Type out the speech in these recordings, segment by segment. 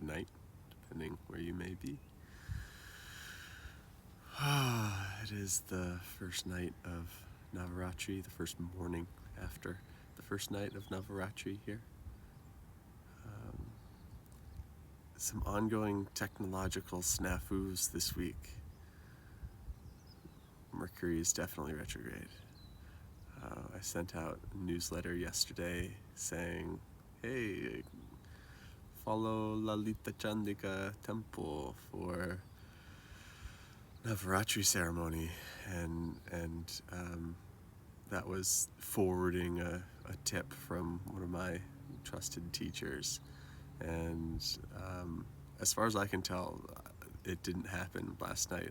good night, depending where you may be. It is the first night of Navaratri, the first morning after the first night of Navaratri here. Some ongoing technological snafus this week. Mercury is definitely retrograde. I sent out a newsletter yesterday saying, hey, follow Lalita Chandika temple for Navaratri ceremony, and that was forwarding a tip from one of my trusted teachers, and as far as I can tell, it didn't happen last night.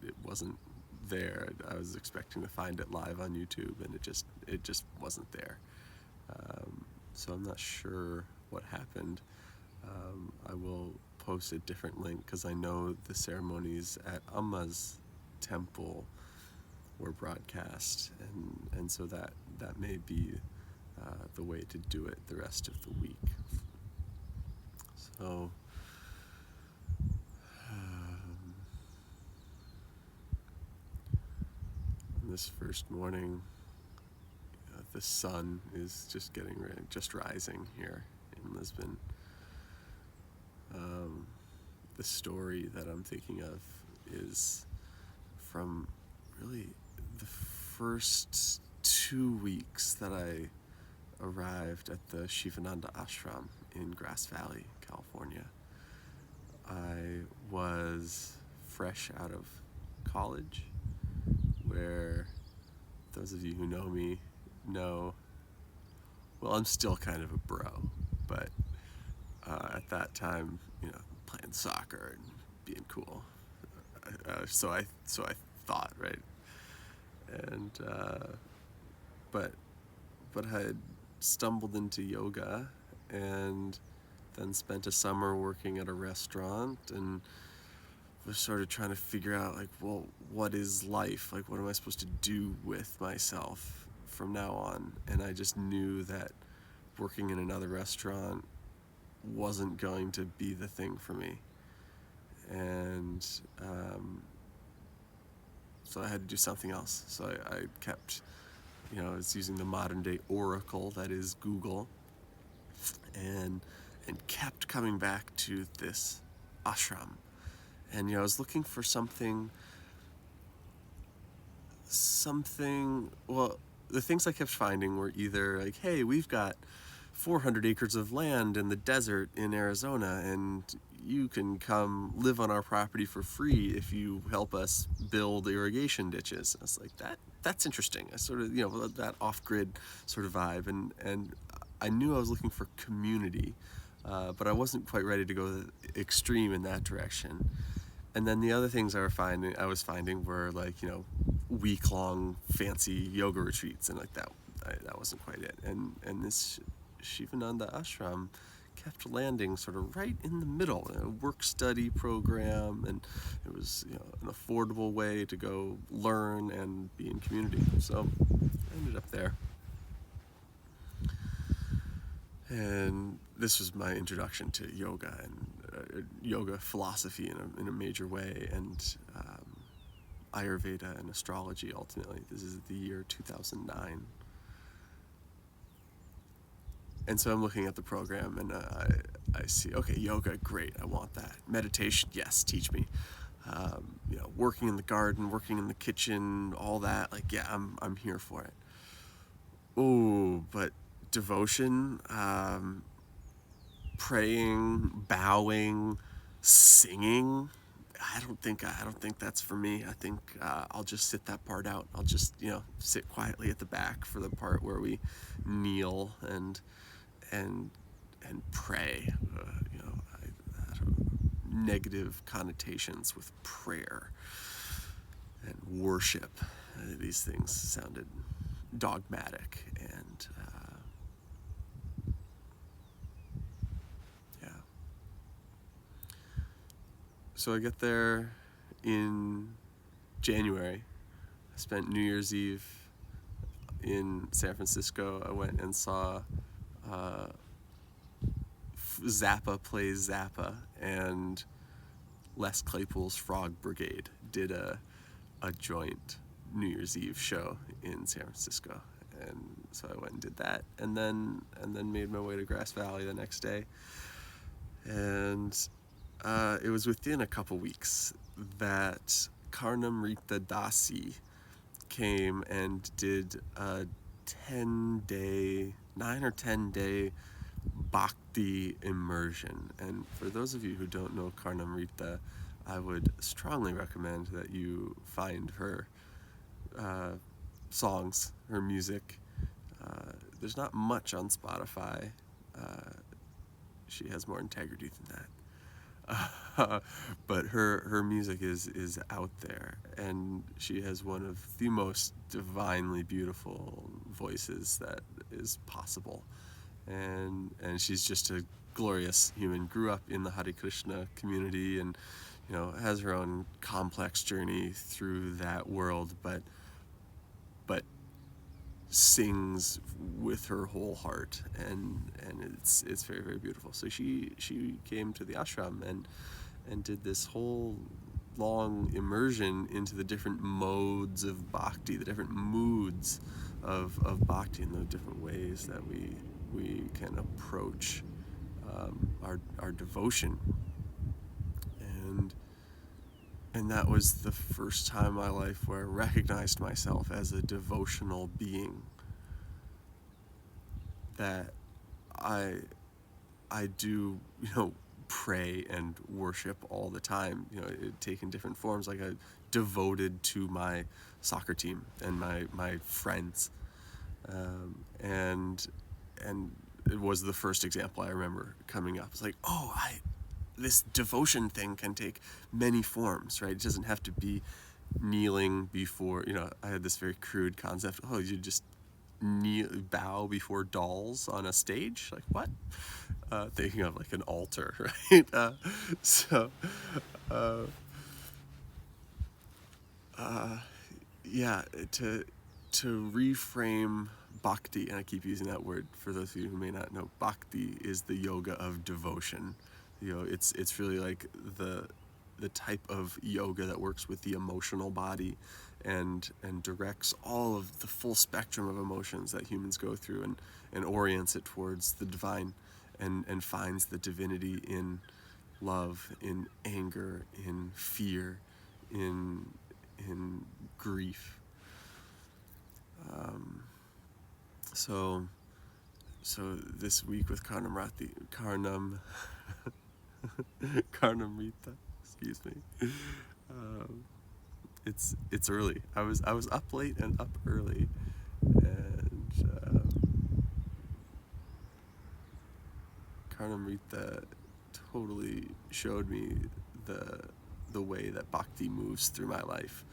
It wasn't there. I was expecting to find it live on YouTube, and it just wasn't there. So I'm not sure what happened. I will post a different link because I know the ceremonies at Amma's temple were broadcast, and so that may be the way to do it the rest of the week. So this first morning, the sun is just rising here in Lisbon. The story that I'm thinking of is from really the first 2 weeks that I arrived at the Shivananda Ashram in Grass Valley, California. I was fresh out of college, where those of you who know me know, well, I'm still kind of a bro, but at that time, playing soccer and being cool. So I thought, right? And but I had stumbled into yoga, and then spent a summer working at a restaurant, and was sort of trying to figure out, like, well, what is life? Like, what am I supposed to do with myself from now on? And I just knew that working in another restaurant wasn't going to be the thing for me. And so I had to do something else. So I kept, I was using the modern day oracle that is Google, and kept coming back to this ashram. And I was looking for something, well, the things I kept finding were either like, hey, we've got 400 acres of land in the desert in Arizona, and you can come live on our property for free if you help us build irrigation ditches. I was like, that's interesting. I sort of, that off-grid sort of vibe, and I knew I was looking for community, but I wasn't quite ready to go extreme in that direction. And then the other things I was finding were like, week-long fancy yoga retreats, and like that wasn't quite it. And this Shivananda ashram kept landing sort of right in the middle, a work-study program, and it was an affordable way to go learn and be in community. So I ended up there. And this was my introduction to yoga and yoga philosophy in a major way, and Ayurveda and astrology. Ultimately, this is the year 2009. And so I'm looking at the program, and I see, okay, yoga, great, I want that. Meditation, yes, teach me. Working in the garden, working in the kitchen, all that, like, yeah, I'm here for it. Oh, but devotion, praying, bowing, singing, I don't think that's for me. I think I'll just sit that part out. I'll just sit quietly at the back for the part where we kneel and pray. I don't, negative connotations with prayer and worship. These things sounded dogmatic, and yeah. So I get there in January. I spent New Year's Eve in San Francisco. I went and saw Zappa plays Zappa, and Les Claypool's Frog Brigade did a joint New Year's Eve show in San Francisco, and so I went and did that, and then made my way to Grass Valley the next day, and it was within a couple weeks that Karnamrita Dasi came and did a 9 or 10 day Bhakti Immersion. And for those of you who don't know Karnamrita, I would strongly recommend that you find her songs, her music. There's not much on Spotify. She has more integrity than that. But her music is out there, and she has one of the most divinely beautiful voices that is possible. And she's just a glorious human. Grew up in the Hare Krishna community, and has her own complex journey through that world, but sings with her whole heart, and it's very, very beautiful. So she came to the ashram and did this whole long immersion into the different modes of bhakti, the different moods of bhakti, and the different ways that we can approach our devotion. And that was the first time in my life where I recognized myself as a devotional being. That I do, pray and worship all the time, taking different forms. Like, I devoted to my soccer team and my friends. And it was the first example I remember coming up. It's like, this devotion thing can take many forms, right? It doesn't have to be kneeling before, I had this very crude concept. You just bow before dolls on a stage? Like, what? Thinking of like an altar, right? To reframe bhakti, and I keep using that word for those of you who may not know, bhakti is the yoga of devotion. It's really like the type of yoga that works with the emotional body and directs all of the full spectrum of emotions that humans go through, and orients it towards the divine, and finds the divinity in love, in anger, in fear, in grief. So this week with Karnamrita, excuse me. It's early. I was up late and up early, and Karnamrita totally showed me the way that bhakti moves through my life,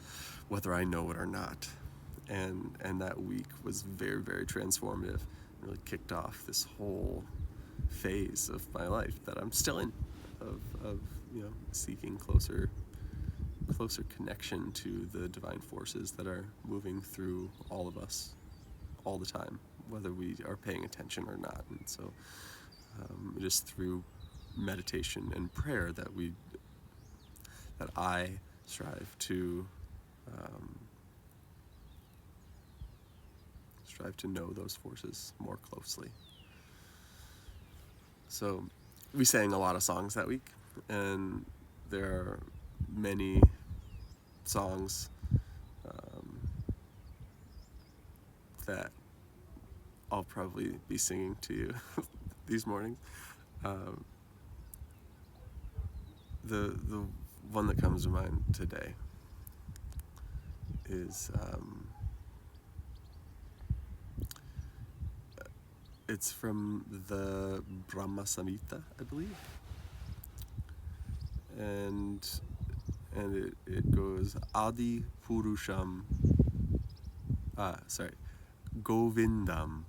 whether I know it or not. And that week was very, very transformative. It really kicked off this whole phase of my life that I'm still in, of seeking closer connection to the divine forces that are moving through all of us all the time, whether we are paying attention or not. And so it is through meditation and prayer that I strive to know those forces more closely. So we sang a lot of songs that week, and there are many songs that I'll probably be singing to you these mornings. The one that comes to mind today is it's from the Brahma Samhita, I believe, and it goes Adi Purusham, Govindam,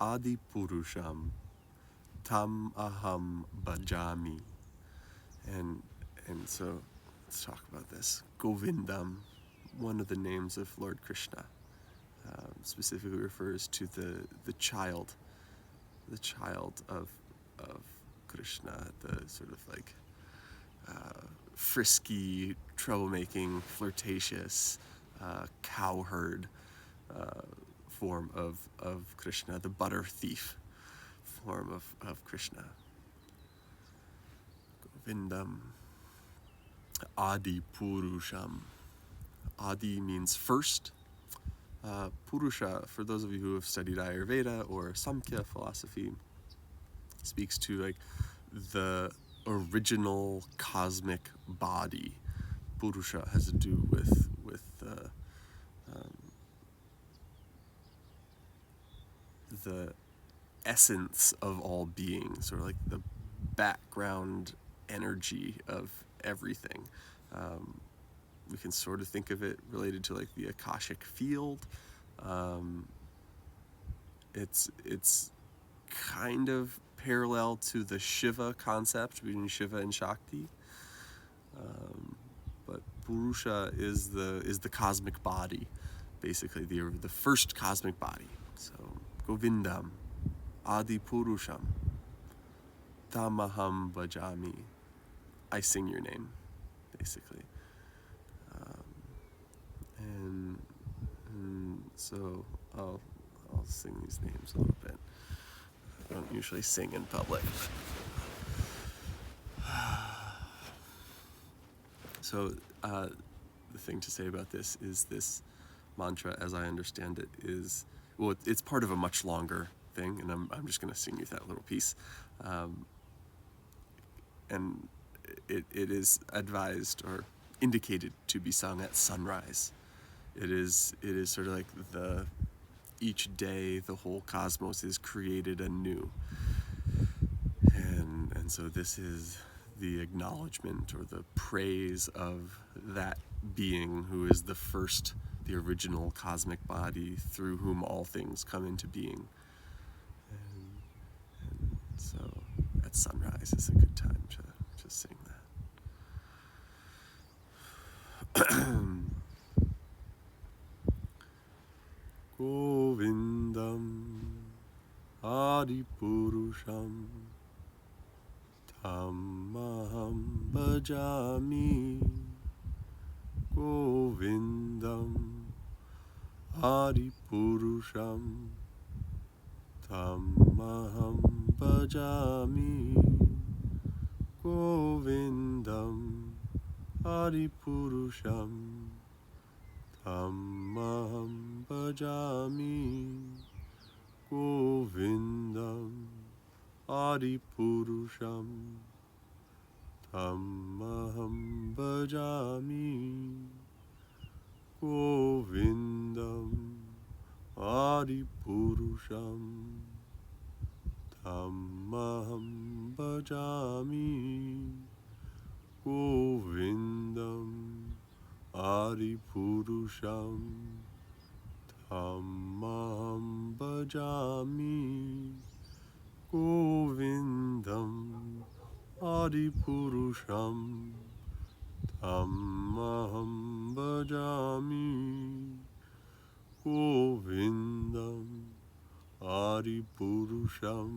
Adi Purusham, Tam Aham Bhajami. And so let's talk about this. Govindam, one of the names of Lord Krishna, specifically refers to the child of Krishna, the sort of like frisky, troublemaking, flirtatious, cowherd form of Krishna, the butter thief form of Krishna. Govindam, Adi Purusham. Adi means first. Purusha, for those of you who have studied Ayurveda or Samkhya philosophy, speaks to like the original cosmic body. Purusha has to do with the essence of all beings, or like the background energy of everything. We can sort of think of it related to like the Akashic field. It's kind of parallel to the Shiva concept between Shiva and Shakti. But Purusha is the cosmic body, basically the first cosmic body. So Govindam, Adi Purusham, Tamaham Bhajami. I sing your name, basically. And so I'll sing these names a little bit. I don't usually sing in public. So the thing to say about this is this mantra, as I understand it, is, well, it's part of a much longer thing, and I'm just going to sing you that little piece. And it is advised or indicated to be sung at sunrise. It is sort of like each day the whole cosmos is created anew. And so this is the acknowledgement or the praise of that being who is the first, the original cosmic body through whom all things come into being. And so at sunrise is a good time to sing that. Govindam Adipurusham Tamaham Bhajami. Govindam Adipurusham Tamaham Bhajami. Govindam Adipurusham Tamaham Bhajami. Govindam Adipurusham Tamaham Bhajami. Govindam Adipurusham Tamaham Bhajami. Govindam Adipurusham Tamaham Bhajami. Govindam Adipurusham Tamaham Bhajami. Govindam Adipurusham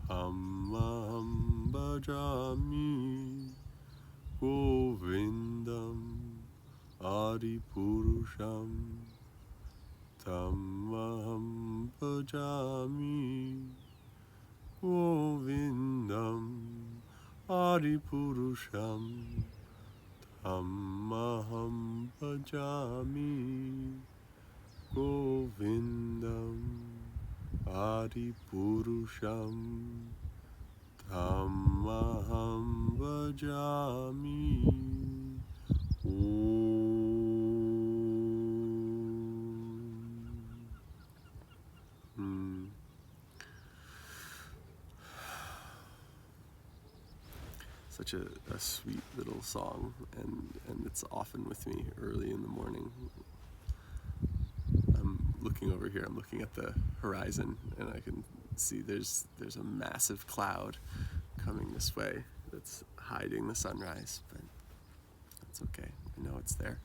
Tamaham Bhajami. Govindam Adipurusham Tamaham Bhajami. Govindam Adipurusham Tamaham Bhajami. Govindam Adipurusham Tamaham Bhajami. Such a sweet little song, and it's often with me early in the morning. I'm looking over here, I'm looking at the horizon, and I can see there's a massive cloud coming this way that's hiding the sunrise, but that's okay. I know it's there.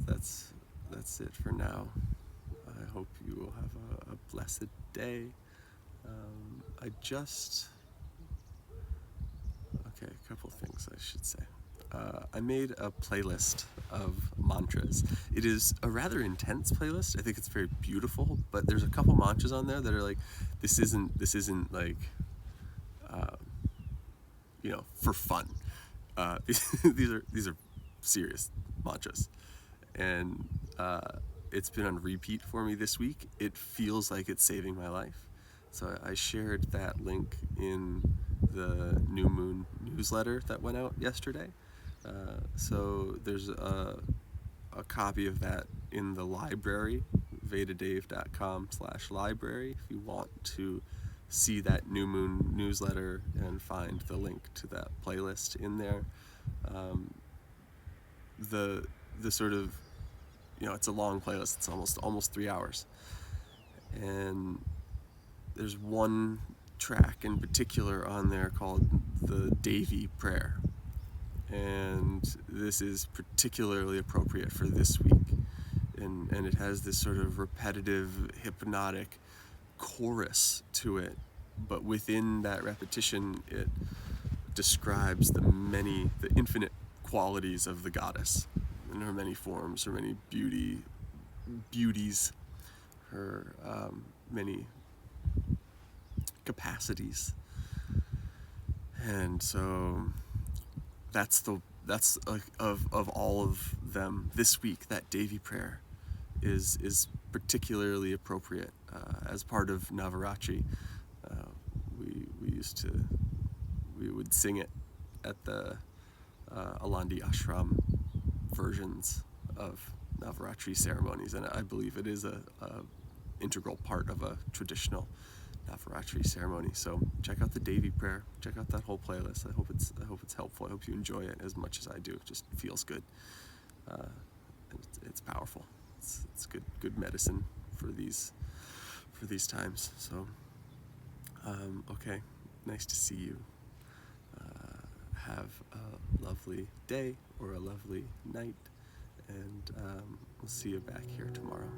that's that's it for now. I hope you will have a blessed day. Okay, a couple things I should say. I made a playlist of mantras. It is a rather intense playlist. I think it's very beautiful, but there's a couple mantras on there that are like, this isn't like, uh, for fun. These are serious mantras, and it's been on repeat for me this week. It feels like it's saving my life. So I shared that link in the New Moon newsletter that went out yesterday. So there's a copy of that in the library, vedadave.com/library, if you want to see that New Moon newsletter and find the link to that playlist in there. The sort of, it's a long playlist. It's almost 3 hours, and there's one track in particular on there called the Davy Prayer, and this is particularly appropriate for this week. And it has this sort of repetitive, hypnotic chorus to it, but within that repetition, it describes the infinite qualities of the goddess, in her many forms, her many beauties, her many capacities. And so that's of all of them this week, that Devi prayer is particularly appropriate as part of Navaratri. We would sing it at the Alandi ashram versions of Navaratri ceremonies, and I believe it is a integral part of a traditional Navaratri ceremony. So check out the Devi prayer. Check out that whole playlist. I hope it's helpful. I hope you enjoy it as much as I do. It just feels good. It's powerful. It's good medicine for these times. So okay, nice to see you. Have a lovely day or a lovely night, and we'll see you back here tomorrow.